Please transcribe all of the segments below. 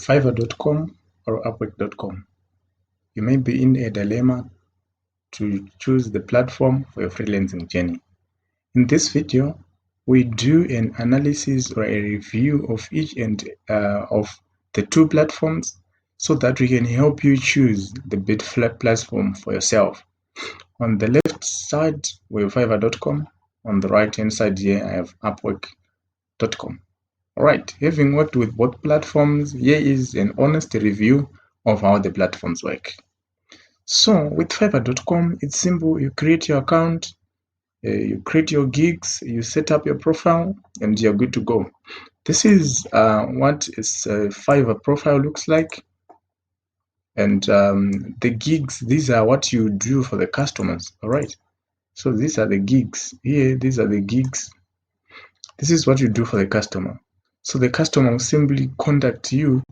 Fiverr.com or Upwork.com. You may be in a dilemma to choose the platform for your freelancing journey. In this video, we do an analysis or a review of each and of the two platforms so that we can help you choose the best platform for yourself. On the left side, we have Fiverr.com. On the right hand side here, I have Upwork.com. Alright, having worked with both platforms, here is an honest review of how the platforms work. So with Fiverr.com, it's simple. You create your account, you create your gigs, you set up your profile, and you're good to go. This is what a Fiverr profile looks like. And the gigs, these are what you do for the customers. All right. So these are the gigs. Here, these are the gigs. This is what you do for the customer. So the customer will simply contact you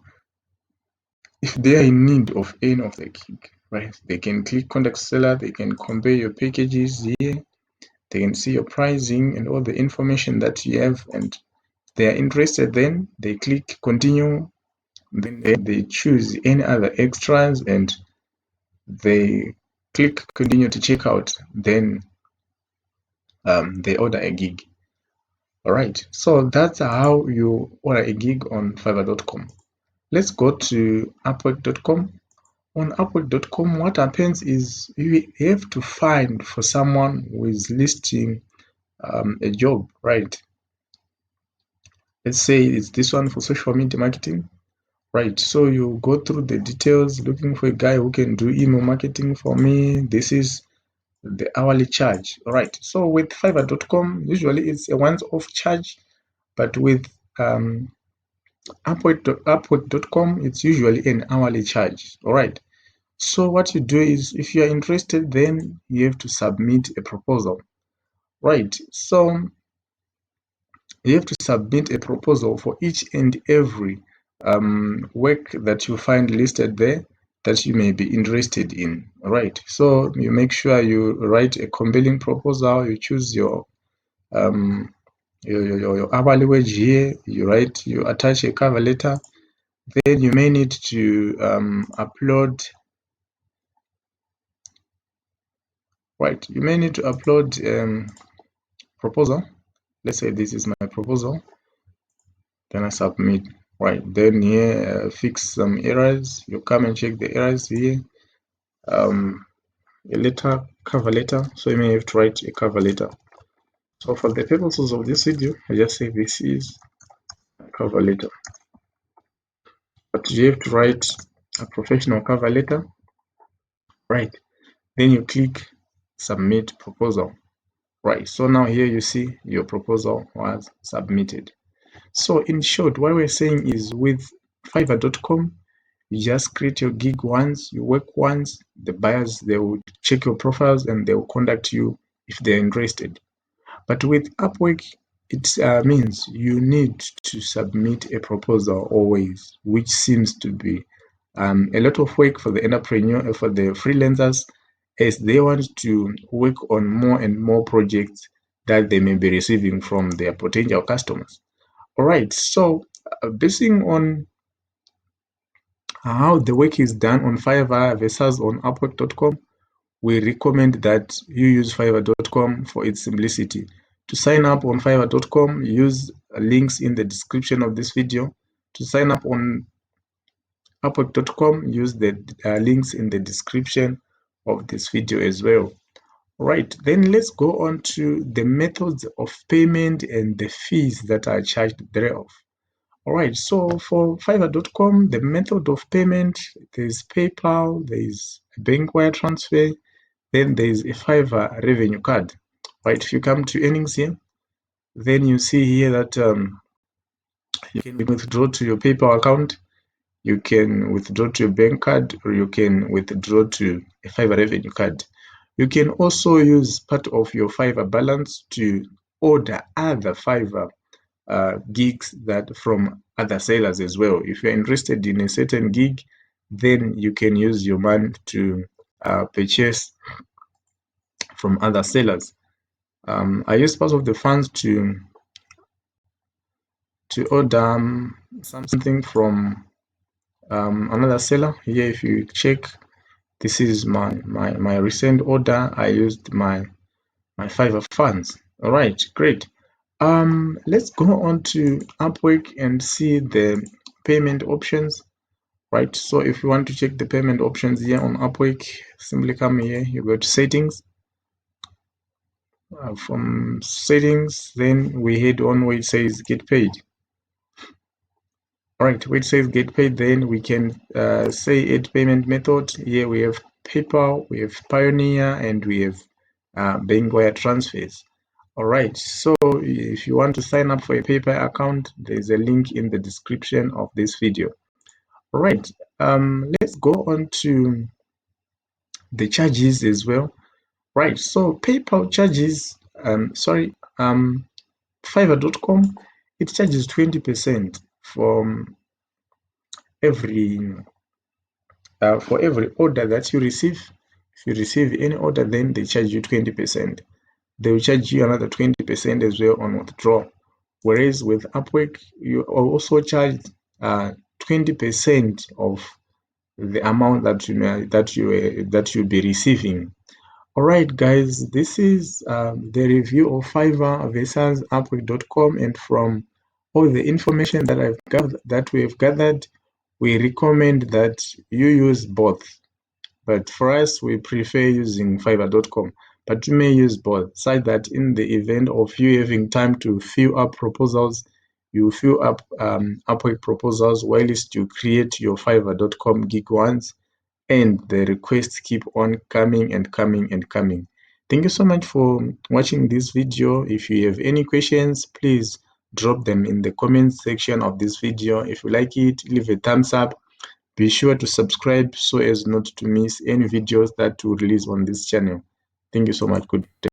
if they are in need of any of the gig, right? They can click contact seller, they can compare your packages here, they can see your pricing and all the information that you have, and they are interested, then they click continue, then they choose any other extras and they click continue to check out, then they order a gig. All right, so that's how you order a gig on Fiverr.com. Let's go to Upwork.com. On Upwork.com, what happens is you have to find for someone who is listing a job, right? Let's say it's this one for social media marketing, right? So you go through the details looking for a guy who can do email marketing for me. This is the hourly charge, all right? So with Fiverr.com, usually it's a once-off charge, but with Upwork.com, it's usually an hourly charge, all right? So what you do is, if you are interested, then you have to submit a proposal, right? So you have to submit a proposal for each and every work that you find listed there that you may be interested in, right? So you make sure you write a compelling proposal, you choose your hourly wage here, you attach a cover letter, then you may need to upload. Right, you may need to upload proposal. Let's say this is my proposal. Then I submit. Right, then here fix some errors. You come and check the errors here. A letter, cover letter. So you may have to write a cover letter. So for the purposes of this video, I just say this is a cover letter. But you have to write a professional cover letter. Right. Then you click submit proposal. Right, so now here you see your proposal was submitted. So in short, what we're saying is with Fiverr.com, you just create your gig once, you work once, the buyers, they will check your profiles and they will contact you if they're interested. But with Upwork, it means you need to submit a proposal always, which seems to be a lot of work for the entrepreneur, for the freelancers, as they want to work on more and more projects that they may be receiving from their potential customers. All right, so basing on how the work is done on Fiverr versus on Upwork.com, we recommend that you use Fiverr.com for its simplicity. To sign up on Fiverr.com, use links in the description of this video. To sign up on Upwork.com, use the links in the description of this video as well. Right, then let's go on to the methods of payment and the fees that are charged thereof. All right, so for Fiverr.com, the method of payment, there's PayPal, there's a bank wire transfer, then there's a Fiverr revenue card. Right, if you come to earnings here, then you see here that you can withdraw to your PayPal account, you can withdraw to your bank card, or you can withdraw to a Fiverr revenue card. You can also use part of your Fiverr balance to order other Fiverr gigs that from other sellers as well. If you're interested in a certain gig, then you can use your money to purchase from other sellers. I use part of the funds to order something from another seller. Here, if you check, this is my recent order. I used my Fiverr funds. All right, great. Let's go on to Upwork and see the payment options. Right, so if you want to check the payment options here on Upwork, simply come here, you go to settings. From settings, then we head on where it says get paid. All right, where it says get paid, then we can say add payment method. Here we have PayPal, we have Pioneer, and we have bank wire transfers. All right, so if you want to sign up for a PayPal account, there's a link in the description of this video. All right, let's go on to the charges as well. Right, so PayPal charges, Fiverr.com, it charges 20% from every for every order that you receive. If you receive any order, then they charge you 20%. They will charge you another 20% as well on withdrawal. Whereas with Upwork, you are also charged 20% of the amount that you'll be receiving. All right, guys, this is the review of Fiverr versus Upwork.com, and from all the information that we have gathered, we recommend that you use both. But for us, we prefer using Fiverr.com. But you may use both, such that in the event of you having time to fill up proposals, you fill up Upwork proposals whilst you create your Fiverr.com gig ones, and the requests keep on coming and coming and coming. Thank you so much for watching this video. If you have any questions, please drop them in the comment section of this video. If you like it, leave a thumbs up. Be sure to subscribe so as not to miss any videos that we release on this channel. Thank you so much. Good day.